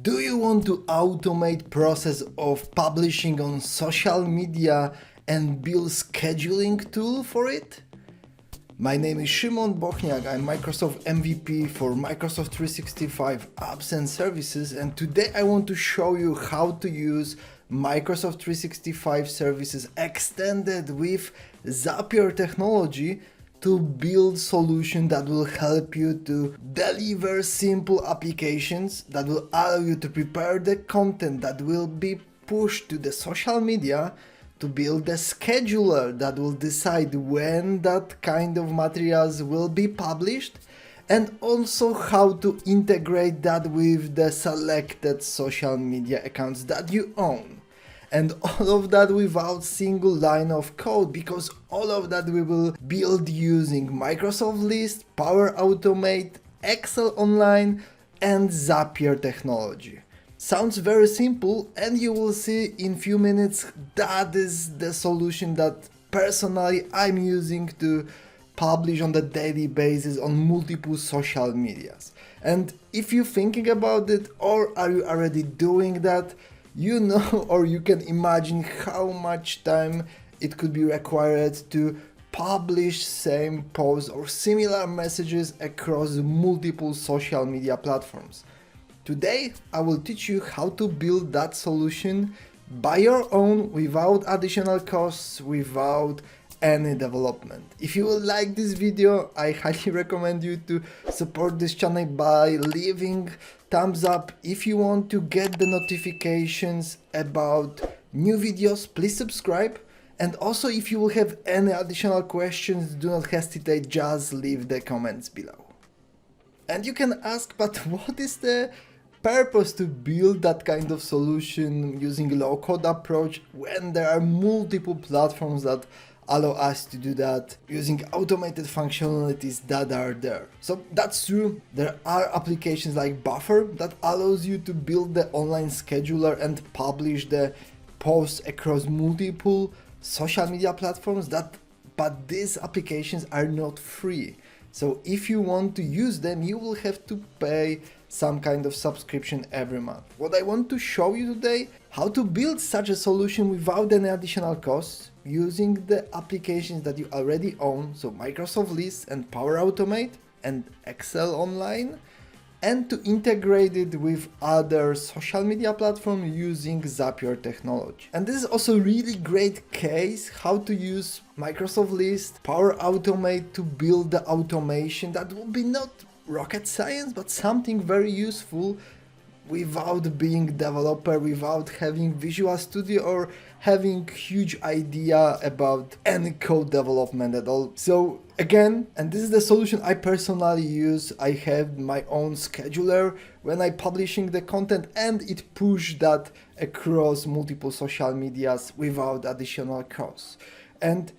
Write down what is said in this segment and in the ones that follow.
Do you want to automate process of publishing on social media and build scheduling tool for it? My name is Szymon Bochniak, I'm Microsoft MVP for Microsoft 365 apps and services, and today I want to show you how to use Microsoft 365 services extended with Zapier technology to build solution that will help you to deliver simple applications that will allow you to prepare the content that will be pushed to the social media, to build a scheduler that will decide when that kind of materials will be published, and also how to integrate that with the selected social media accounts that you own. And all of that without single line of code, because all of that we will build using Microsoft List, Power Automate, Excel Online, and Zapier technology. Sounds very simple, and you will see in few minutes that is the solution that personally I'm using to publish on the daily basis on multiple social medias. And if you're thinking about it, or are you already doing that, you know, or you can imagine how much time it could be required to publish same posts or similar messages across multiple social media platforms. Today, I will teach you how to build that solution by your own without additional costs, without any development. If you will like this video, I highly recommend you to support this channel by leaving thumbs up. If you want to get the notifications about new videos, please subscribe. And also, if you will have any additional questions, do not hesitate, just leave the comments below. And you can ask, but what is the purpose to build that kind of solution using low-code approach when there are multiple platforms that allow us to do that using automated functionalities that are there? So that's true. There are applications like Buffer that allows you to build the online scheduler and publish the posts across multiple social media platforms, but these applications are not free. So if you want to use them, you will have to pay some kind of subscription every month. What I want to show you today, how to build such a solution without any additional costs using the applications that you already own, so Microsoft List and Power Automate and Excel Online, and to integrate it with other social media platforms using Zapier technology. And this is also a really great case how to use Microsoft List, Power Automate to build the automation that will be not rocket science, but something very useful without being developer, without having Visual Studio or having huge idea about any code development at all. So again, and this is the solution I personally use, I have my own scheduler when I'm publishing the content, and it push that across multiple social medias without additional costs. And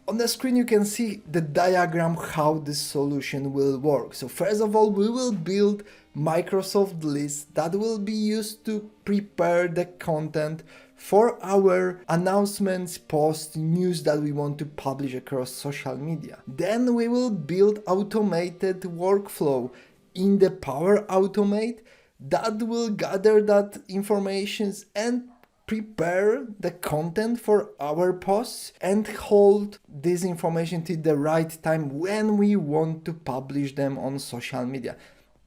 on the screen you can see the diagram how this solution will work. So first of all, we will build Microsoft List that will be used to prepare the content for our announcements, posts, news that we want to publish across social media. Then we will build automated workflow in the Power Automate that will gather that information and prepare the content for our posts and hold this information till the right time when we want to publish them on social media.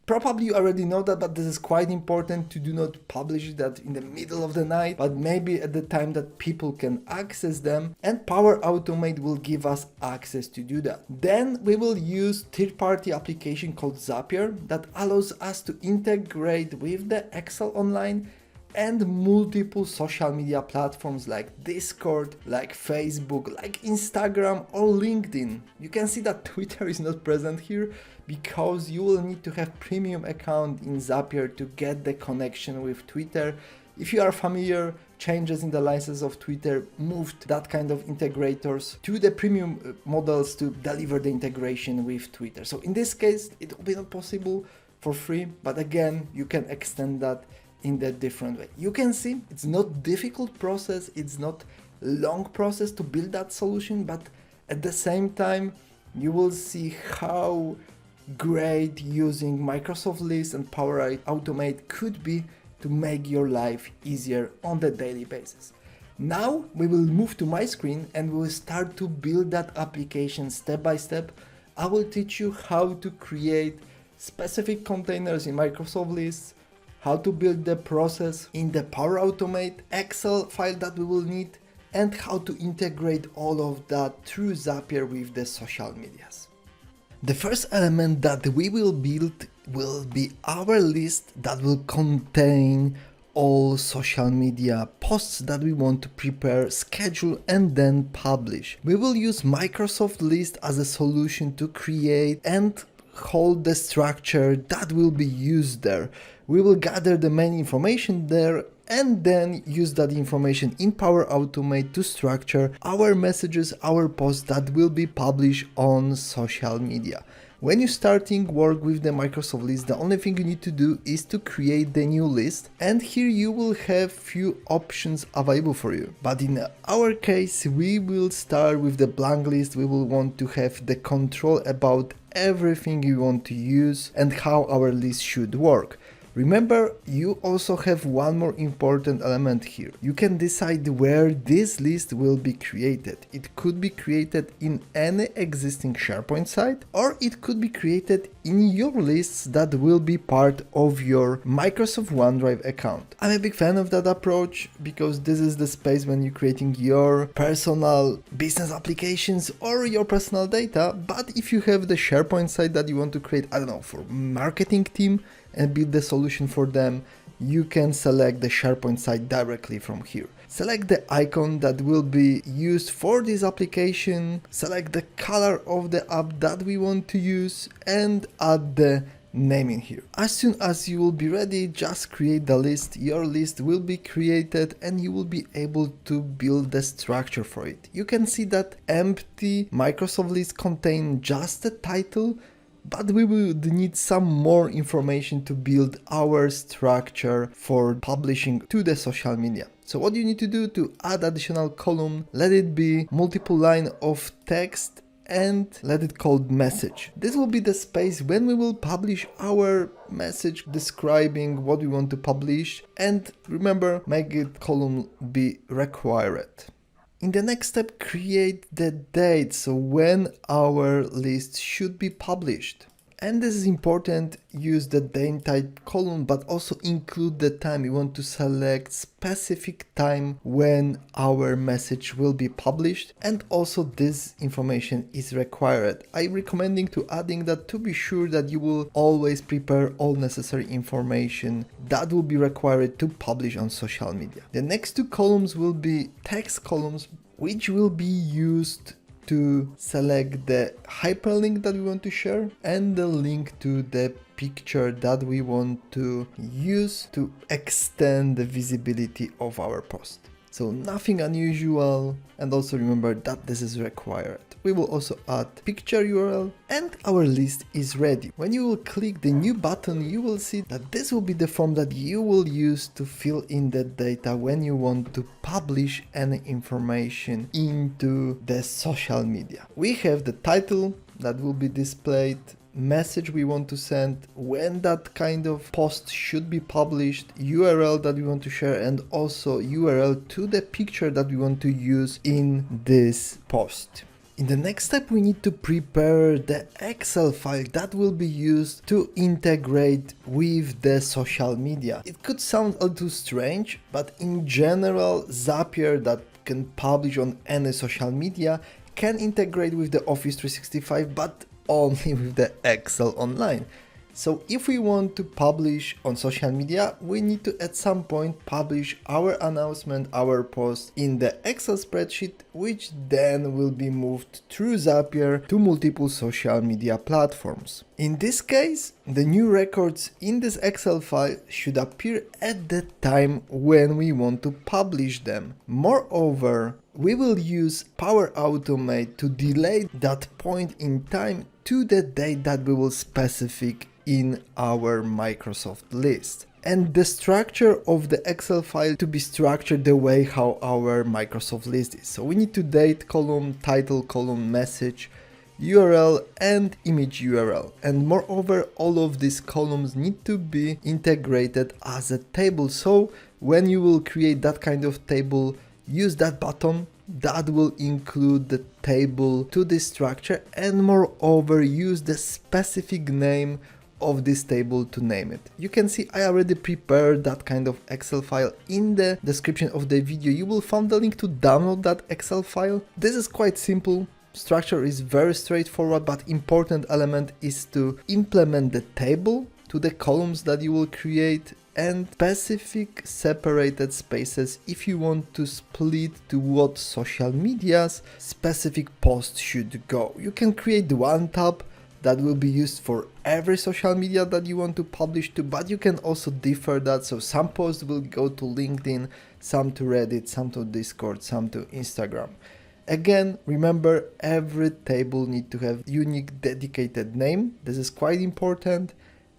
Probably you already know that, but this is quite important to do not publish that in the middle of the night, but maybe at the time that people can access them, and Power Automate will give us access to do that. Then we will use third-party application called Zapier that allows us to integrate with the Excel Online and multiple social media platforms like Discord, like Facebook, like Instagram or LinkedIn. You can see that Twitter is not present here because you will need to have premium account in Zapier to get the connection with Twitter. If you are familiar, changes in the license of Twitter moved that kind of integrators to the premium models to deliver the integration with Twitter. So in this case, it will be not possible for free, but again, you can extend that in a different way. You can see it's not difficult process, it's not long process to build that solution, but at the same time, you will see how great using Microsoft List and Power Automate could be to make your life easier on the daily basis. Now we will move to my screen and we will start to build that application step by step. I will teach you how to create specific containers in Microsoft Lists, how to build the process in the Power Automate Excel file that we will need, and how to integrate all of that through Zapier with the social medias. The first element that we will build will be our list that will contain all social media posts that we want to prepare, schedule, and then publish. We will use Microsoft List as a solution to create and hold the structure that will be used there. We will gather the main information there and then use that information in Power Automate to structure our messages, our posts that will be published on social media. When you're starting work with the Microsoft List, the only thing you need to do is to create the new list, and here you will have few options available for you. But in our case, we will start with the blank list. We will want to have the control about everything you want to use and how our list should work. Remember, you also have one more important element here. You can decide where this list will be created. It could be created in any existing SharePoint site, or it could be created in your lists that will be part of your Microsoft OneDrive account. I'm a big fan of that approach because this is the space when you're creating your personal business applications or your personal data. But if you have the SharePoint site that you want to create, I don't know, for marketing team, and build the solution for them, you can select the SharePoint site directly from here. Select the icon that will be used for this application, select the color of the app that we want to use, and add the name in here. As soon as you will be ready, just create the list. Your list will be created and you will be able to build the structure for it. You can see that empty Microsoft List contain just the title, but we will need some more information to build our structure for publishing to the social media. So what you need to do to add additional column, let it be multiple line of text and let it called message. This will be the space when we will publish our message describing what we want to publish, and remember, make it column be required. In the next step, create the date, so when our list should be published. And this is important, use the date type column, but also include the time. You want to select specific time when our message will be published, and also this information is required. I'm recommending to adding that to be sure that you will always prepare all necessary information that will be required to publish on social media. The next two columns will be text columns, which will be used to select the hyperlink that we want to share and the link to the picture that we want to use to extend the visibility of our post. So nothing unusual, and also remember that this is required. We will also add picture URL and our list is ready. When you will click the new button, you will see that this will be the form that you will use to fill in the data when you want to publish any information into the social media. We have the title that will be displayed, message we want to send, when that kind of post should be published, URL that we want to share, and also URL to the picture that we want to use in this post. In the next step, we need to prepare the Excel file that will be used to integrate with the social media. It could sound a little strange, but in general, Zapier that can publish on any social media can integrate with the Office 365, but only with the Excel Online. So if we want to publish on social media, we need to at some point publish our announcement, our post in the Excel spreadsheet, which then will be moved through Zapier to multiple social media platforms. In this case, the new records in this Excel file should appear at the time when we want to publish them. Moreover, we will use Power Automate to delay that point in time to the date that we will specify in our Microsoft list. And the structure of the Excel file to be structured the way how our Microsoft list is. So we need to date column, title column, message, URL and image URL. And moreover, all of these columns need to be integrated as a table. So when you will create that kind of table, use that button that will include the table to this structure, and moreover use the specific name of this table to name it. You can see I already prepared that kind of Excel file. In the description of the video you will find the link to download that Excel file. This is quite simple. Structure is very straightforward, but important element is to implement the table to the columns that you will create, and specific separated spaces if you want to split to what social medias specific post should go. You can create one tab that will be used for every social media that you want to publish to, but you can also differ that, so some posts will go to LinkedIn, some to Reddit, some to Discord, some to Instagram. Again, remember, every table needs to have unique dedicated name. This is quite important,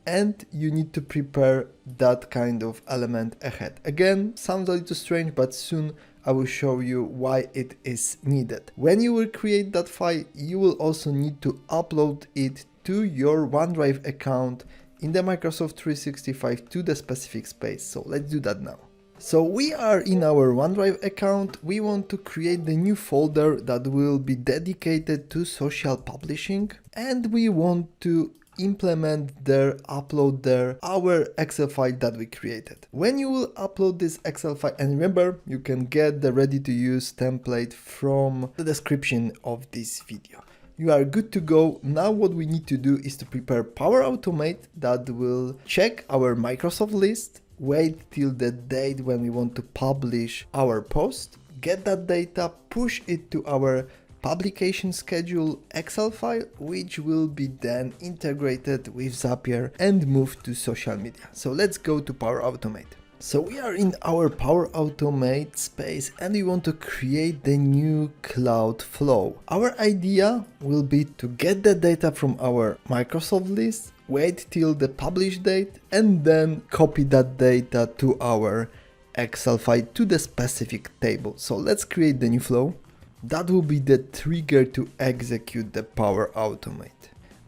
and you need to prepare that kind of element ahead. Again, sounds a little strange, but soon I will show you why it is needed. When you will create that file, you will also need to upload it to your OneDrive account in the Microsoft 365 to the specific space. So let's do that now. So we are in our OneDrive account. We want to create the new folder that will be dedicated to social publishing, and we want to implement there, upload there our Excel file that we created. When you will upload this Excel file, and remember, you can get the ready to use template from the description of this video. You are good to go. Now what we need to do is to prepare Power Automate that will check our Microsoft list, wait till the date when we want to publish our post, get that data, push it to our publication schedule Excel file, which will be then integrated with Zapier and moved to social media. So let's go to Power Automate. So we are in our Power Automate space and we want to create the new cloud flow. Our idea will be to get the data from our Microsoft list, wait till the publish date, and then copy that data to our Excel file to the specific table. So let's create the new flow. That will be the trigger to execute the Power Automate.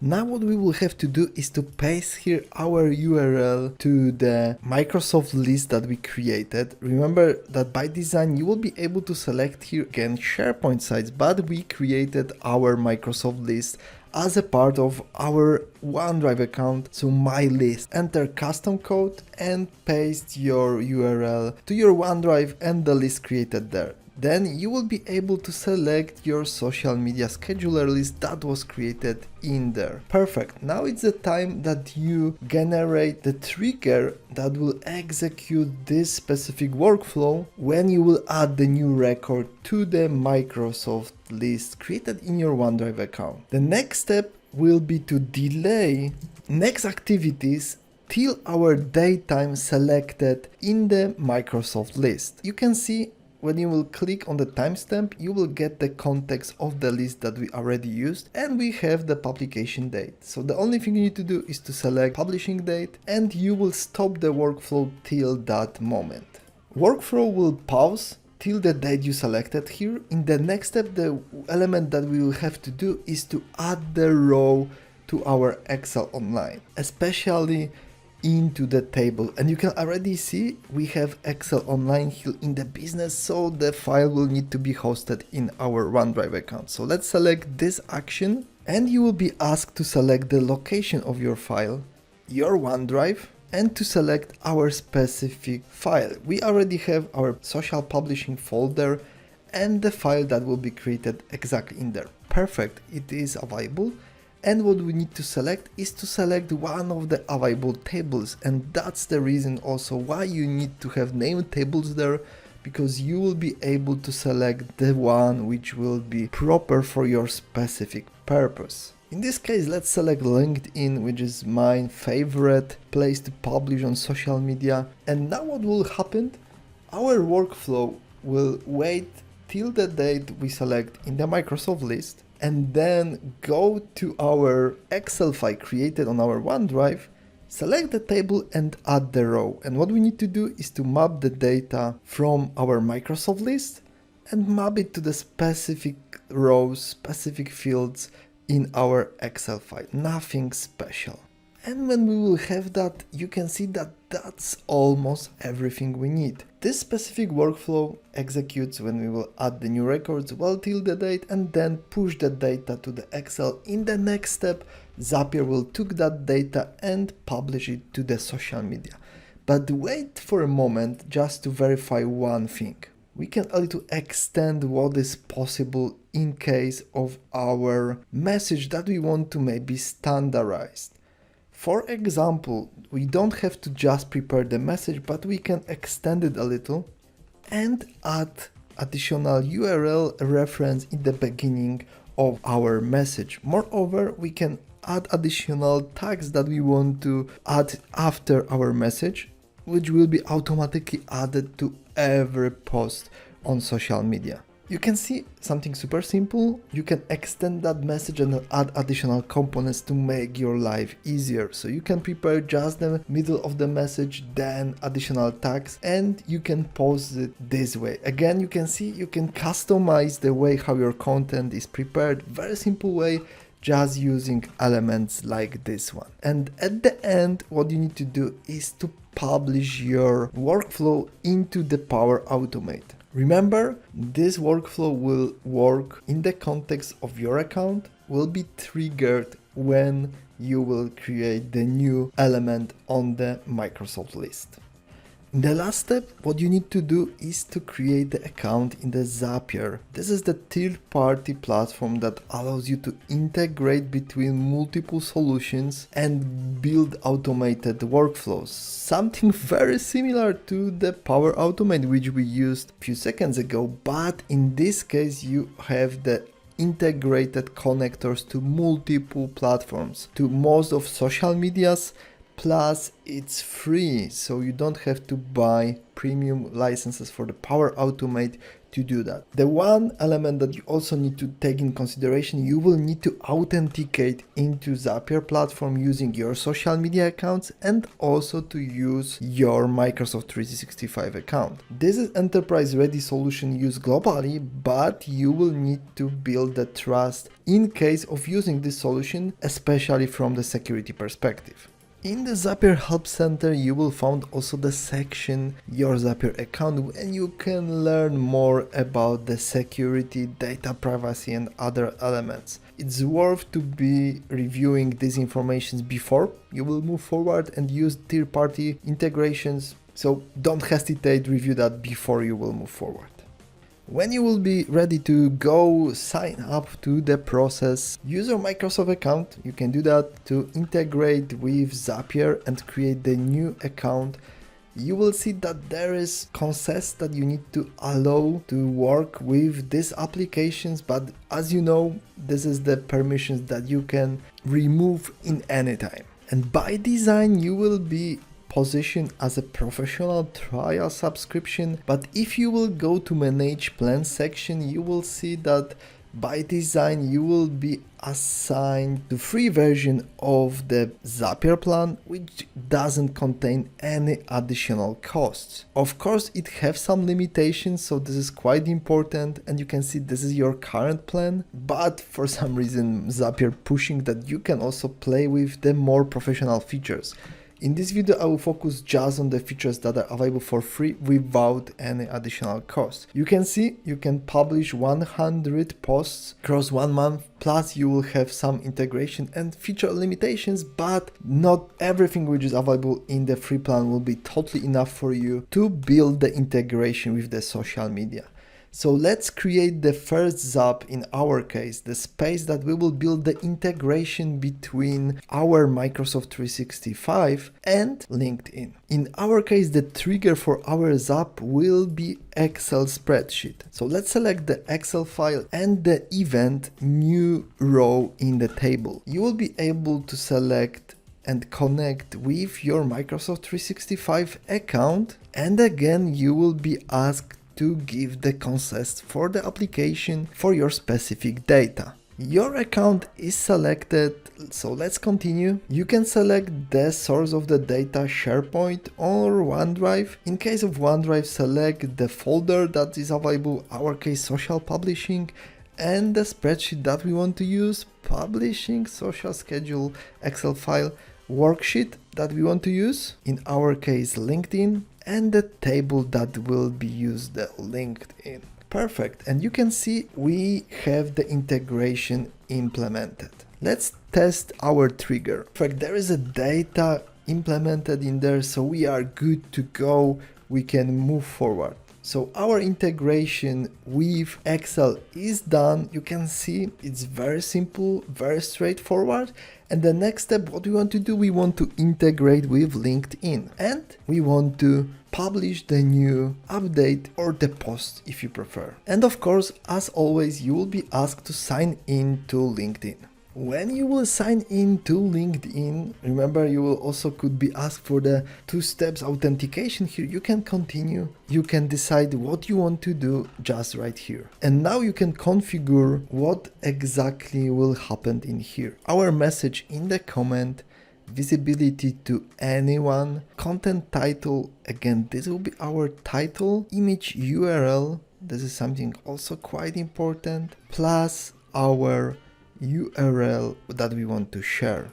Now what we will have to do is to paste here our URL to the Microsoft list that we created. Remember that by design you will be able to select here again SharePoint sites, but we created our Microsoft list as a part of our OneDrive account. So my list, enter custom code and paste your URL to your OneDrive and the list created there. Then you will be able to select your social media scheduler list that was created in there. Perfect. Now it's the time that you generate the trigger that will execute this specific workflow when you will add the new record to the Microsoft list created in your OneDrive account. The next step will be to delay next activities till our datetime selected in the Microsoft list. You can see when you will click on the timestamp, you will get the context of the list that we already used, and we have the publication date. So the only thing you need to do is to select publishing date, and you will stop the workflow till that moment. Workflow will pause till the date you selected here. In the next step, the element that we will have to do is to add the row to our Excel Online, especially into the table. And you can already see we have Excel Online here in the business, so the file will need to be hosted in our OneDrive account. So let's select this action, and you will be asked to select the location of your file, your OneDrive, and to select our specific file. We already have our social publishing folder and the file that will be created exactly in there. Perfect, it is available. And what we need to select is to select one of the available tables, and that's the reason also why you need to have named tables there, because you will be able to select the one which will be proper for your specific purpose. In this case, let's select LinkedIn, which is my favorite place to publish on social media. And now what will happen? Our workflow will wait till the date we select in the Microsoft list, and then go to our Excel file created on our OneDrive, select the table and add the row. And what we need to do is to map the data from our Microsoft list and map it to the specific rows, specific fields in our Excel file. Nothing special. And when we will have that, you can see that that's almost everything we need. This specific workflow executes when we will add the new records, well till the date, and then push the data to the Excel. In the next step, Zapier will take that data and publish it to the social media. But wait for a moment just to verify one thing. We can a little extend what is possible in case of our message that we want to maybe standardized. For example, we don't have to just prepare the message, but we can extend it a little and add additional URL reference in the beginning of our message. Moreover, we can add additional tags that we want to add after our message, which will be automatically added to every post on social media. You can see something super simple. You can extend that message and add additional components to make your life easier. So you can prepare just the middle of the message, then additional tags, and you can post it this way. Again, you can see you can customize the way how your content is prepared. Very simple way, just using elements like this one. And at the end, what you need to do is to publish your workflow into the Power Automate. Remember, this workflow will work in the context of your account, will be triggered when you will create the new element on the Microsoft list. In the last step, what you need to do is to create the account in the Zapier. This is the third-party platform that allows you to integrate between multiple solutions and build automated workflows. Something very similar to the Power Automate, which we used a few seconds ago, but in this case you have the integrated connectors to multiple platforms, to most of social medias. Plus, it's free, so you don't have to buy premium licenses for the Power Automate to do that. The one element that you also need to take in consideration, you will need to authenticate into Zapier platform using your social media accounts and also to use your Microsoft 365 account. This is enterprise ready solution used globally, but you will need to build the trust in case of using this solution, especially from the security perspective. In the Zapier Help Center, you will find also the section Your Zapier Account, and you can learn more about the security, data privacy and other elements. It's worth to be reviewing these informations before you will move forward and use third-party integrations, so don't hesitate, review that before you will move forward. When you will be ready to go sign up to the process, use your Microsoft account. You can do that to integrate with Zapier and create the new account. You will see that there is consent that you need to allow to work with these applications, but as you know, this is the permissions that you can remove in any time. And by design, you will be position as a professional trial subscription, but if you will go to manage plan section, you will see that by design you will be assigned to free version of the Zapier plan, which doesn't contain any additional costs. Of course, it has some limitations, so this is quite important, and you can see this is your current plan, but for some reason Zapier pushing that you can also play with the more professional features. In this video, I will focus just on the features that are available for free without any additional cost. You can see you can publish 100 posts across 1 month, plus you will have some integration and feature limitations, but not everything which is available in the free plan will be totally enough for you to build the integration with the social media. So let's create the first Zap, in our case, the space that we will build the integration between our Microsoft 365 and LinkedIn. In our case, the trigger for our Zap will be Excel spreadsheet. So let's select the Excel file and the event new row in the table. You will be able to select and connect with your Microsoft 365 account, and again you will be asked to give the consent for the application for your specific data. Your account is selected, so let's continue. You can select the source of the data, SharePoint or OneDrive. In case of OneDrive, select the folder that is available, our case social publishing, and the spreadsheet that we want to use, publishing social schedule Excel file, worksheet that we want to use, in our case LinkedIn, and the table that will be used, the LinkedIn. Perfect, and you can see we have the integration implemented. Let's test our trigger. In fact, there is a data implemented in there, so we are good to go. We can move forward. So our integration with Excel is done. You can see it's very simple, very straightforward. And the next step, what we want to do, we want to integrate with LinkedIn and we want to publish the new update or the post if you prefer. And of course, as always, you will be asked to sign in to LinkedIn. When you will sign in to LinkedIn, remember you will also could be asked for the 2 steps authentication here. You can continue, you can decide what you want to do just right here. And now you can configure what exactly will happen in here. Our message in the comment, visibility to anyone, content title, again, this will be our title, image URL, this is something also quite important, plus our URL that we want to share.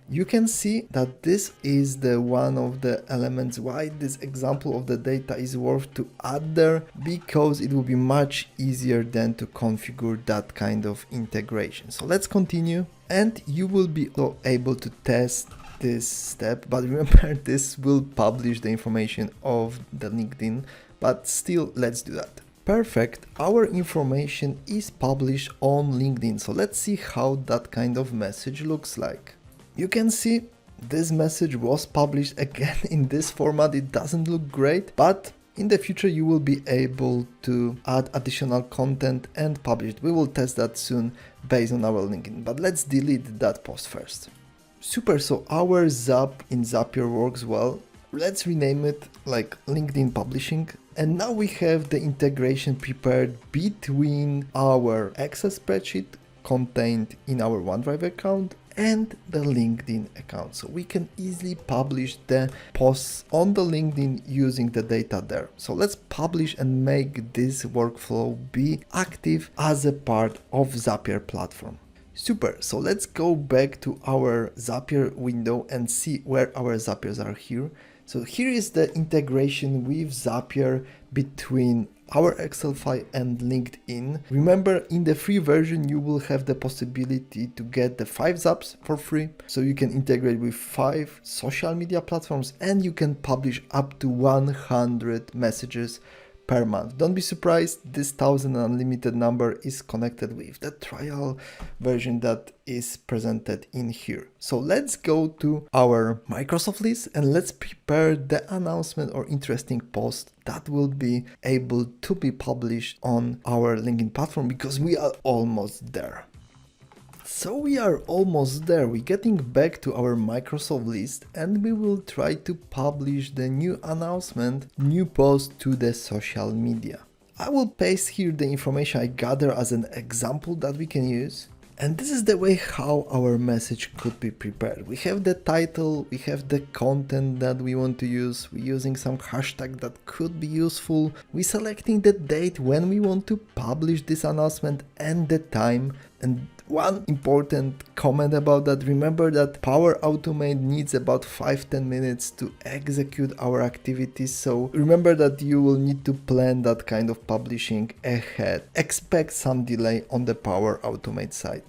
You can see that this is the one of the elements why this example of the data is worth to add there, because it will be much easier than to configure that kind of integration. So let's continue and you will be able to test this step, but remember this will publish the information of the LinkedIn, but still let's do that. Perfect, our information is published on LinkedIn, so let's see how that kind of message looks like. You can see this message was published again in this format. It doesn't look great, but in the future you will be able to add additional content and publish it. We will test that soon based on our LinkedIn, but let's delete that post first. Super, so our Zap in Zapier works well. Let's rename it like LinkedIn Publishing. And now we have the integration prepared between our Excel spreadsheet contained in our OneDrive account and the LinkedIn account. So we can easily publish the posts on the LinkedIn using the data there. So let's publish and make this workflow be active as a part of Zapier platform. Super, so let's go back to our Zapier window and see where our Zapiers are here. So here is the integration with Zapier between our Excel file and LinkedIn. Remember, in the free version, you will have the possibility to get the 5 Zaps for free. So you can integrate with 5 social media platforms and you can publish up to 100 messages per month. Don't be surprised, this 1000 unlimited number is connected with the trial version that is presented in here. So let's go to our Microsoft list and let's prepare the announcement or interesting post that will be able to be published on our LinkedIn platform, because we are almost there. So we are almost there. We're getting back to our Microsoft list and we will try to publish the new announcement, new post to the social media. I will paste here the information I gather as an example that we can use. And this is the way how our message could be prepared. We have the title, we have the content that we want to use, we're using some hashtag that could be useful, we're selecting the date when we want to publish this announcement and the time. And one important comment about that, remember that Power Automate needs about 5-10 minutes to execute our activities. So remember that you will need to plan that kind of publishing ahead. Expect some delay on the Power Automate side.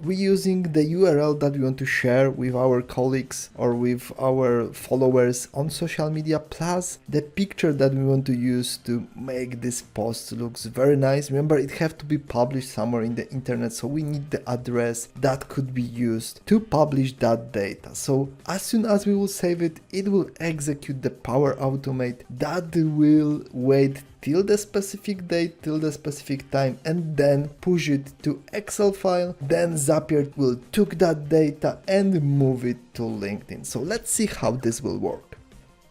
We're using the URL that we want to share with our colleagues or with our followers on social media, plus the picture that we want to use to make this post looks very nice. Remember, it have to be published somewhere in the internet, so we need the address that could be used to publish that data. So as soon as we will save it, it will execute the Power Automate that will wait till the specific date, till the specific time, and then push it to Excel file. Then Zapier will take that data and move it to LinkedIn. So let's see how this will work.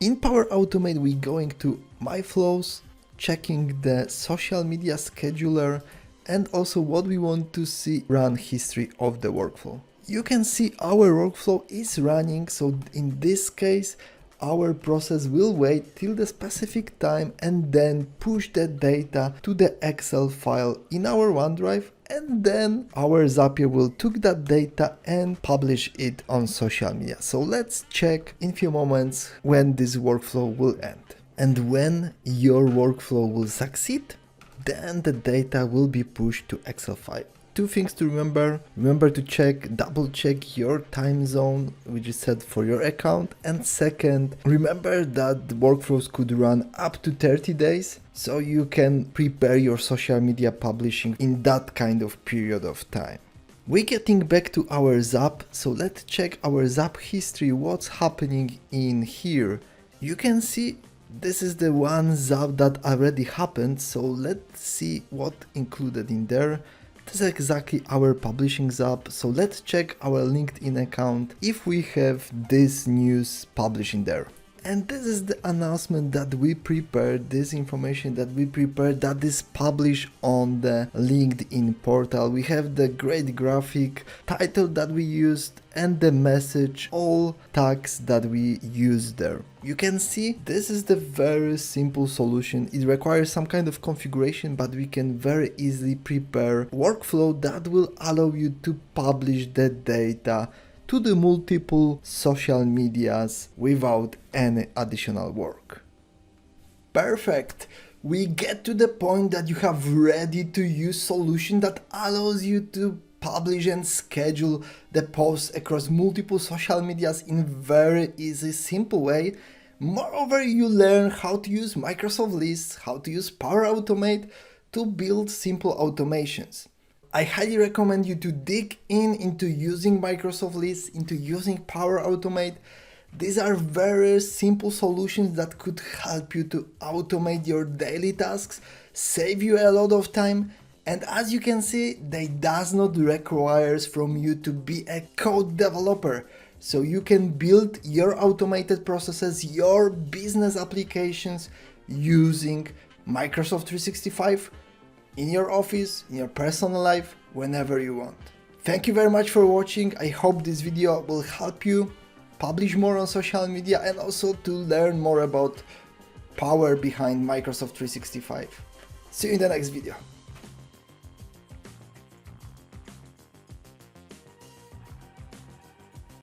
In Power Automate, we're going to My Flows, checking the social media scheduler, and also what we want to see, run history of the workflow. You can see our workflow is running. So in this case, our process will wait till the specific time and then push the data to the Excel file in our OneDrive, and then our Zapier will take that data and publish it on social media. So let's check in a few moments when this workflow will end. And when your workflow will succeed, then the data will be pushed to Excel file. Two things to remember. Remember to double check your time zone, which is set for your account. And second, remember that the workflows could run up to 30 days. So you can prepare your social media publishing in that kind of period of time. We're getting back to our Zap. So let's check our Zap history, what's happening in here. You can see this is the one Zap that already happened. So let's see what included in there. This is exactly our publishing Zap, so let's check our LinkedIn account if we have this news published in there. And this is the announcement that we prepared, this information that we prepared that is published on the LinkedIn portal. We have the great graphic, title that we used, and the message, all tags that we used there. You can see this is the very simple solution. It requires some kind of configuration, but we can very easily prepare workflow that will allow you to publish the data to the multiple social medias without any additional work. Perfect! We get to the point that you have ready to use solution that allows you to publish and schedule the posts across multiple social medias in very easy, simple way. Moreover, you learn how to use Microsoft Lists, how to use Power Automate to build simple automations. I highly recommend you to dig into using Microsoft Lists, into using Power Automate. These are very simple solutions that could help you to automate your daily tasks, save you a lot of time, and as you can see, they does not require from you to be a code developer. So you can build your automated processes, your business applications using Microsoft 365 in your office, in your personal life, whenever you want. Thank you very much for watching. I hope this video will help you publish more on social media and also to learn more about power behind Microsoft 365. See you in the next video.